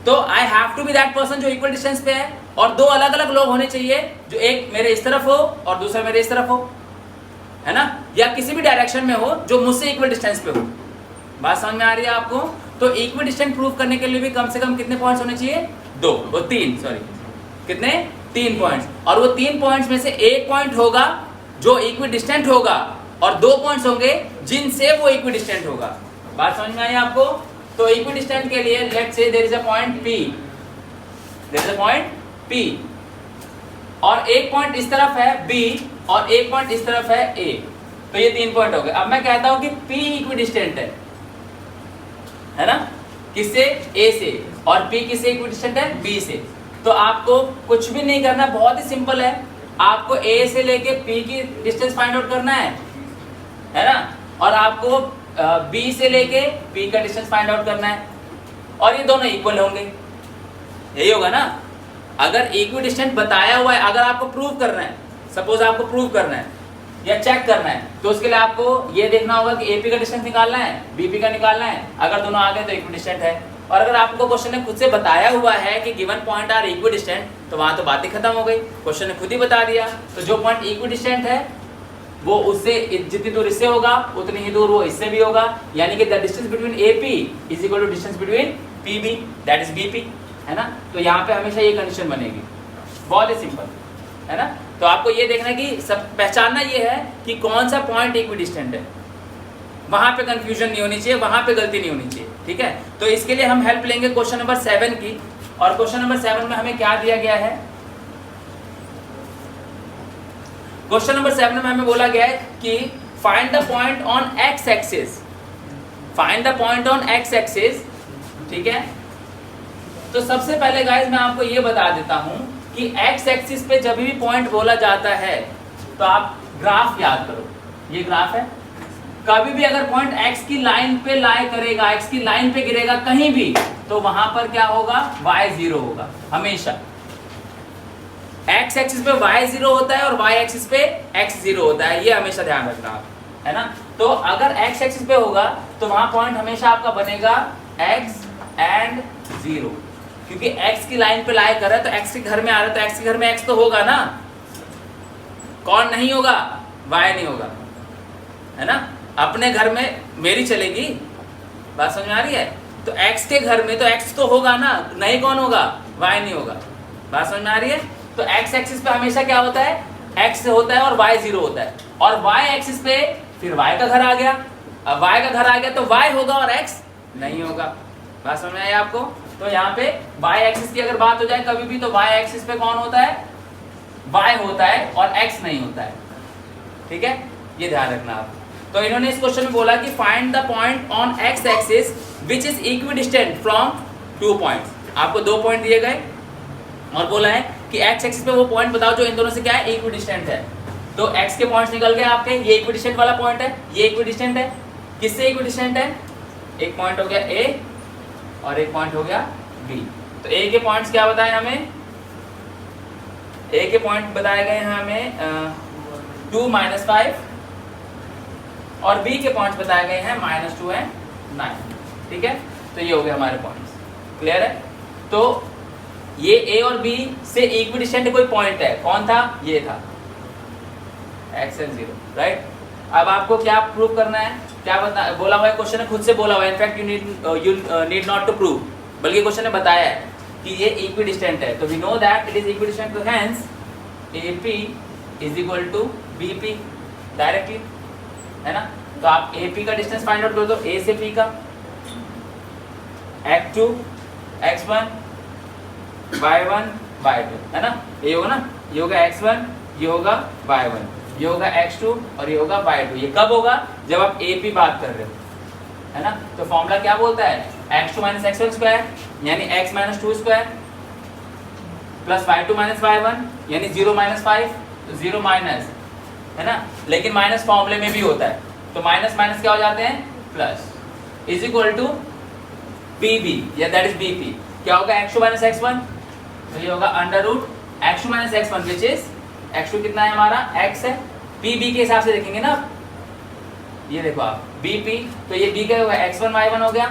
तो I have to be that person जो इक्वल डिस्टेंस पे है, और 2 अलग अलग लोग होने चाहिए, जो एक मेरे इस तरफ हो और दूसरा मेरे इस तरफ हो, है ना, या किसी भी डायरेक्शन में हो जो मुझसे इक्वल डिस्टेंस पे हो। बात समझ में आ रही है आपको। तो इक्विडिस्टेंट प्रूव करने के लिए भी कम से कम कितने पॉइंट्स होने चाहिए 3 कितने 3 पॉइंट्स। और वो 3 पॉइंट्स में से एक पॉइंट होगा जो इक्विडिस्टेंट होगा और 2 पॉइंट्स होंगे जिनसे वो इक्विडिस्टेंट होगा। बात समझ में आई आपको। तो इक्विडिस्टेंट के लिए let's say there is a point P, और एक पॉइंट इस तरफ है B और एक पॉइंट इस तरफ है A। तो ये 3 पॉइंट हो गए। अब मैं कहता हूं कि P इक्विडिस्टेंट है ना, किससे A से, और P किससे इक्विडिस्टेंट है B से। तो आपको कुछ भी नहीं करना, बहुत ही सिंपल है। आपको A से लेके P की डिस्टेंस फाइंड आउट करना है ना, और आपको B से लेके P का डिस्टेंस फाइंड आउट करना है, और ये दोनों इक्वल होंगे, यही होगा ना। अगर इक्विडिस्टेंट बताया हुआ है, अगर आपको प्रूव करना है, सपोज आपको प्रूव करना है या चेक करना है, तो उसके लिए आपको ये देखना होगा कि AP का डिस्टेंस निकालना है, BP का निकालना है। अगर दोनों आ गए तो इक्विडिस्टेंट है। और अगर आपको क्वेश्चन ने खुद से बताया हुआ है कि गिवन पॉइंट आर इक्विडिस्टेंट, तो वहां तो बात ही खत्म हो गई, क्वेश्चन ने खुद ही बता दिया। तो जो पॉइंट इक्विडिस्टेंट है वो उससे जितनी दूर इससे होगा उतनी ही दूर वो इससे भी होगा, यानी कि the distance between AP is equal to distance between PB that is BP, है ना। तो यहाँ पे हमेशा ये कंडीशन बनेगी, बहुत ही सिंपल, है ना। तो आपको ये देखना है कि सब पहचानना ये है कि कौन सा पॉइंट इक्विडिस्टेंट है, वहां पे कंफ्यूजन नहीं होनी चाहिए, वहां पे गलती नहीं होनी चाहिए, ठीक है। तो इसके लिए हम हेल्प लेंगे क्वेश्चन नंबर 7 की, और क्वेश्चन नंबर 7 में हमें क्या दिया गया है? क्वेश्चन नंबर 7 में हमें बोला गया है कि find the point on x axis, find the point on x axis, ठीक है। तो सबसे पहले गाइस मैं आपको ये बता देता हूं कि एक्स एक्सिस पे जब भी पॉइंट बोला जाता है तो आप ग्राफ याद करो, ये ग्राफ है। कभी भी अगर पॉइंट एक्स की लाइन पे लाई करेगा, एक्स की लाइन पे गिरेगा कहीं भी, तो वहां पर क्या होगा? y 0 होगा हमेशा। एक्स एक्सिस पे y 0 होता है और y एक्सिस पे x 0 होता है, ये हमेशा ध्यान रखना आप, है ना। तो अगर x एक्सिस पे होगा तो वहां पॉइंट हमेशा आपका बनेगा x एंड 0, क्योंकि x की लाइन पे लाई कर रहा है तो x के घर में आ रहा है, तो x के घर में x तो होगा ना, कौन नहीं होगा? y नहीं होगा, है ना। अपने घर में मेरी चलेगी, बात समझ में आ रही है? तो x के घर में तो x तो होगा ना, नहीं कौन होगा? y नहीं होगा, बात समझ में आ रही है? तो x एक्सिस पे हमेशा क्या होता है? x होता है और y 0 होता है, और y एक्सिस पे फिर y का घर आ गया, अब y का घर आ गया तो y होगा और x नहीं होगा, बात समझ में आई आपको? तो यहाँ पे y एक्सिस की अगर बात हो जाए कभी भी, तो y एक्सिस पे कौन होता है? y होता है और x नहीं होता है, ठीक है, ये ध्यान रखना आप। तो इन्होंने इस क्वेश्चन में बोला कि find the point on x axis which is equidistant from 2 points. आपको 2 पॉइंट दिए गए और बोला है कि x एक्सिस पे वो पॉइंट बताओ जो इन दोनों से क्या है? इक्विडिस्टेंट है। तो x के पॉइंट्स निकल गए आपके, ये इक्विडिस्टेंट वाला पॉइंट है, ये इक्विडिस्टेंट है। किससे इक्विडिस्टेंट है? एक पॉइंट हो गया a और एक पॉइंट हो गया b। तो a के पॉइंट्स क्या बताए हमें? a के पॉइंट बताए गए हैं हमें 2 -5, और b के पॉइंट्स बताए गए हैं -2 एंड 9, ठीक है। तो ये हो गए हमारे पॉइंट्स, क्लियर है। तो ये a और b से इक्विडिस्टेंट कोई पॉइंट है, कौन था? ये था x एंड 0, राइट। अब आपको क्या प्रूव करना है? क्या बोला हुआ है क्वेश्चन ने, खुद से बोला हुआ है, in fact you need not to prove, बल्कि क्वेश्चन ने बताया है कि ये इक्विडिस्टेंट है। तो we know that it is equidistant, तो hence AP is equal to BP directly, है ना। तो आप AP का डिस्टेंस फाइंड आउट कर दो, A से P का, x2 x1 y1 y2, है ना। ये होगा ना, ये होगा x1, ये होगा y1, ये होगा x2 और ये होगा y2। ये कब होगा? जब आप AP बात कर रहे हो, है ना। तो फॉर्मूला क्या बोलता है? x2 - x1 स्क्वायर यानी x - 2 square plus y2 - y1 यानी 0 - 5, तो 0 माइनस, है ना। लेकिन माइनस फॉर्मूले में भी होता है, तो माइनस माइनस क्या हो जाते हैं? Plus, is equal to BB या दैट इज BP। क्या होगा? x2 - x1, तो ये होगा under root x2 - x1 which is x2 कितना है हमारा? x है। BB के हिसाब से देखेंगे ना, ये देखो आप BP, तो ये B का होगा x1 y1 हो गया,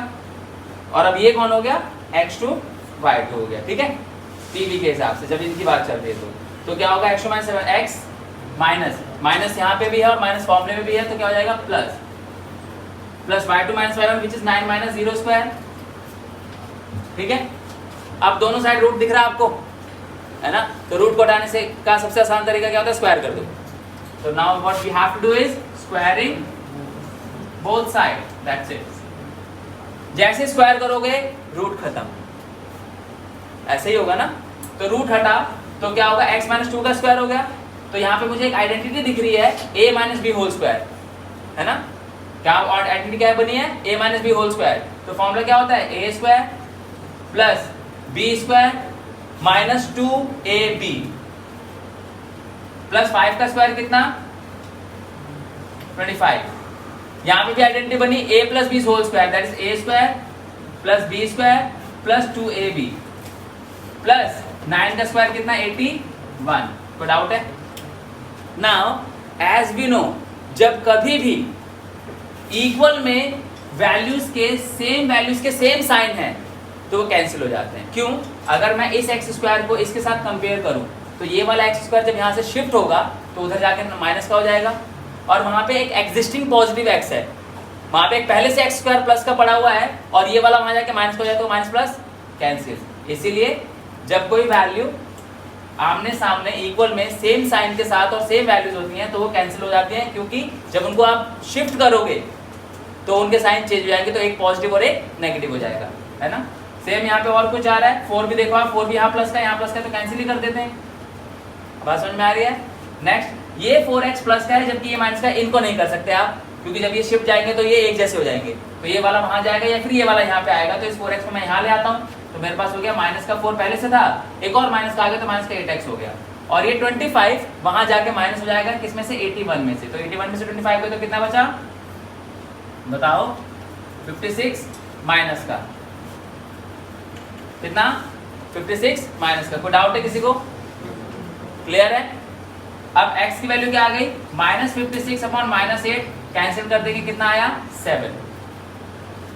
और अब ये कौन हो गया? x2 y2 हो गया, ठीक है। BB के हिसाब से जब इनकी बात चल रही है तो क्या होगा? x2 - 7 x माइनस माइनस यहाँ पे भी है और माइनस फॉर्मूले में भी है, तो क्या हो जाएगा? Plus plus y2 - y1 which is 9 - 0 square, ठीक है। अब दोनों साइड रूट दिख रहा है आपको, है ना। तो रूट को हटाने से का सबसे आसान तरीका क्या होता है? स्क्वायर कर दो। तो now what we have to do is squaring both side, that's it. जैसे स्क्वायर करोगे रूट खत्म, ऐसे ही होगा ना। तो रूट हटा तो क्या होगा? x - 2 का स्क्वायर हो गया। तो यहाँ पे मुझे एक आइडेंटिटी दिख रही है a - b होल स्क्वायर, है ना। क्या आइडेंटिटी क्या बनी है? a - b whole square. तो फॉर्मूला क्या होता है? a square plus b square minus 2ab plus 5 का स्क्वायर कितना? 25। यहाँ पे भी आइडेंटिटी बनी a plus b whole square, that is a square plus b square plus 2ab plus 9 का स्क्वायर कितना? 81। कोई डाउट है? नाउ एज वी नो, जब कभी भी इक्वल में वैल्यूज के सेम साइन है तो वो कैंसिल हो जाते हैं। क्यों? अगर मैं इस एक्स स्क्वायर को इसके साथ कंपेयर करूं तो ये वाला एक्स स्क्वायर जब यहाँ से शिफ्ट होगा तो उधर जाके माइनस का हो जाएगा, और वहां पे एक एग्जिस्टिंग पॉजिटिव एक्स है, वहां पे एक पहले से एक्स स्क्वायर प्लस का पड़ा हुआ है, और ये वाला वहां जाके माइनस का हो जाए तो माइनस प्लस कैंसिल। इसीलिए जब कोई वैल्यू आमने सामने इक्वल में सेम साइन के साथ और सेम वैल्यूज होती हैं तो वो कैंसिल हो जाती हैं, क्योंकि जब उनको आप शिफ्ट करोगे तो उनके साइन चेंज हो जाएंगे, तो एक पॉजिटिव और एक नेगेटिव हो जाएगा, है ना। सेम यहाँ पे और कुछ आ रहा है, 4 भी देखो आप, 4 भी यहाँ प्लस का यहाँ प्लस का, तो कैंसिल ही कर देते हैं। बात समझ में आ रही है। नेक्स्ट ये 4x प्लस का है जबकि ये माइनस का, इनको नहीं कर सकते आप, क्योंकि जब ये शिफ्ट जाएंगे तो ये एक जैसे हो जाएंगे, तो ये वाला वहां जाएगा या फिर ये वाला यहाँ पे आएगा, तो इस 4x को मैं यहाँ ले आता हूँ, तो मेरे पास हो गया माइनस का 4 पहले से था, एक और माइनस का आ गया तो माइनस का 8x हो गया, और ये 25 वहां जाके माइनस हो जाएगा किसमें से, 81 में से, तो 81 में से 25 गए तो कितना बचा बताओ, 56 माइनस का कितना, 56 माइनस का। कोई डाउट है किसी को, क्लियर है। अब x की वैल्यू क्या आ गई, -56 अपॉन -8, कैंसिल कर देंगे कितना आया 7,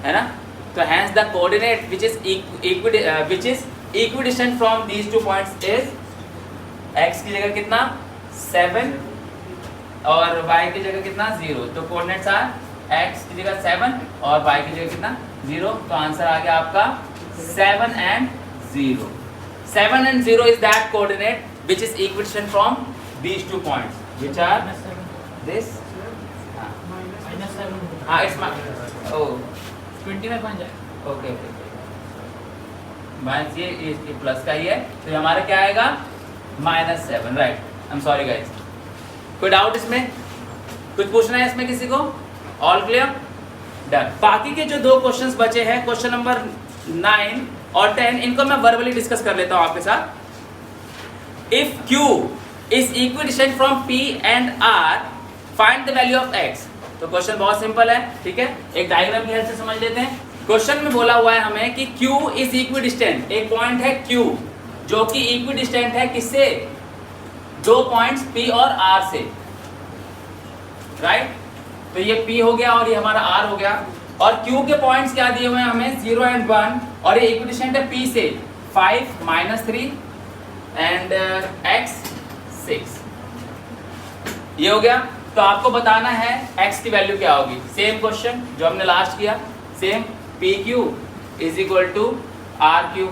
है ना। तो hence the coordinate which is equidistant from these two points is x की जगह कितना 7 और y की जगह कितना 0, तो कोऑर्डिनेट्स आर x की जगह 7 और y की जगह कितना 0, तो आंसर आ गया आपका 7 and 0। 7 and 0 is that coordinate which is equidistant from these two points, which are this it's oh 25 बन जाए। ओके ओके, माइनस ये प्लस का ही है, तो ये हमारा क्या आएगा -7, right. I am sorry guys, कोई डाउट इसमें, कुछ पूछना है इसमें किसी को, ऑल क्लियर, डन। बाकी के जो 2 क्वेश्चंस बचे हैं, क्वेश्चन नंबर 9 और 10, इनको मैं वर्बली डिस्कस कर लेता हूं आपके साथ। If Q is equidistant from P and R, find the value of x। तो क्वेश्चन बहुत सिंपल है, ठीक है, एक डायग्राम की हेल्प से समझ लेते हैं। क्वेश्चन में बोला हुआ है हमें कि Q is equidistant, एक पॉइंट है Q जो कि इक्विडिस्टेंट है किससे, 2 पॉइंट्स P और R से, राइट। तो ये P हो गया और ये हमारा R हो गया, और Q के पॉइंट्स क्या दिए हुए हैं हमें 0 and 1, और ये इक्विडिस्टेंट है P से 5 -3 एंड x 6, ये हो गया। तो आपको बताना है x की वैल्यू क्या होगी, सेम क्वेश्चन जो हमने लास्ट किया, same PQ is equal to RQ,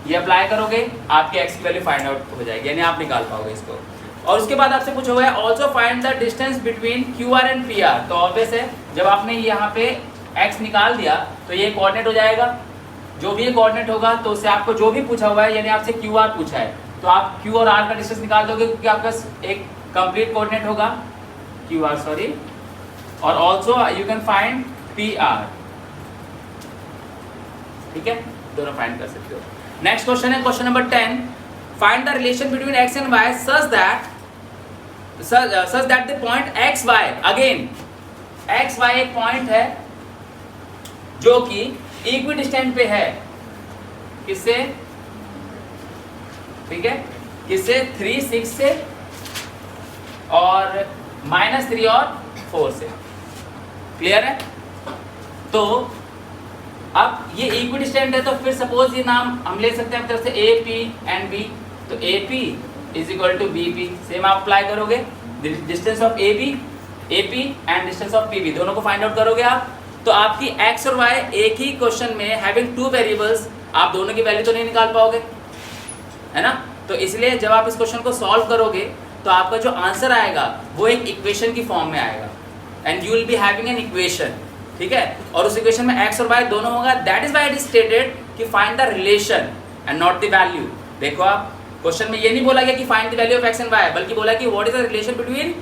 ये अप्लाई करोगे आपकी x की वैल्यू फाइंड आउट हो जाएगी, यानी आप निकाल पाओगे इसको। और उसके बाद आपसे पूछा हुआ है also find the distance between QR and PR, तो ऑब्वियस है जब आपने यहाँ पे x निकाल दिया तो ये कोऑर्डिनेट हो जाएगा, जो भी ये कोऑर्डिनेट होगा तो उससे आपको जो भी पूछा हुआ है, यानी आपसे QR पूछा है तो आप Q और R का डिस्टेंस निकाल दोगे, क्योंकि आपका एक कंप्लीट कोऑर्डिनेट होगा QR, सॉरी, और also you can find PR, ठीक है, दोनों फाइंड कर सकते हो। नेक्स्ट क्वेश्चन है question number 10, find the relation between x and y such that the point xy, again xy एक पॉइंट है जो कि इक्विडिस्टेंट पे है किससे, ठीक है, किससे 3 6 से और -3 और 4 से, क्लियर है। तो अब ये इक्विडिस्टेंट है तो फिर सपोज ये नाम हम ले सकते हैं अपनी तरफ से AP एंड B, तो AP is equal to BP, same आप अप्लाई करोगे, distance of AB and distance of PB दोनों को फाइंड आउट करोगे आप, तो आपकी x और y एक ही क्वेश्चन में हैविंग 2 वेरिएबल्स, आप दोनों की वैल्यू तो नहीं निकाल पाओगे, है ना। तो इसलिए जब आप इस क्वेश्चन को सॉल्व करोगे तो आपका जो आंसर आएगा वो एक इक्वेशन की फॉर्म में आएगा, and you will be having an equation, ठीक है, और उस इक्वेशन में x और y दोनों होगा, that is why it is stated कि find the relation and not the value. देखो आप क्वेश्चन में ये नहीं बोला गया कि find the value of x and y, बल्कि बोला कि what is the relation between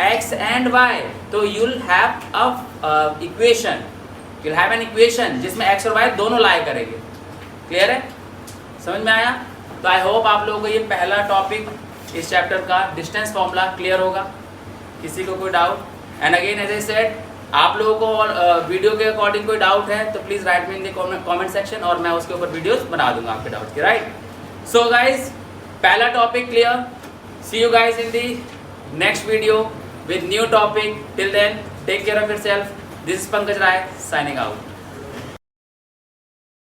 x and y, तो you will have a equation, you will have an equation जिसमें x और y दोनों लाई करेंगे, क्लियर है, समझ में आया। तो आई होप आप लोगों को ये पहला टॉपिक इस चैप्टर का डिस्टेंस फॉर्मूला क्लियर होगा, किसी को कोई doubt, and again as I said, आप लोगों को वीडियो के अकॉर्डिंग कोई डाउट है तो please right me in the comment section, और मैं उसके ऊपर वीडियोस बना दूंगा आपके डाउट के, राइट। सो गाइज, पहला topic clear, see you guys in the next video with new topic. Till then, take care of yourself. This is Pankaj Rai signing out.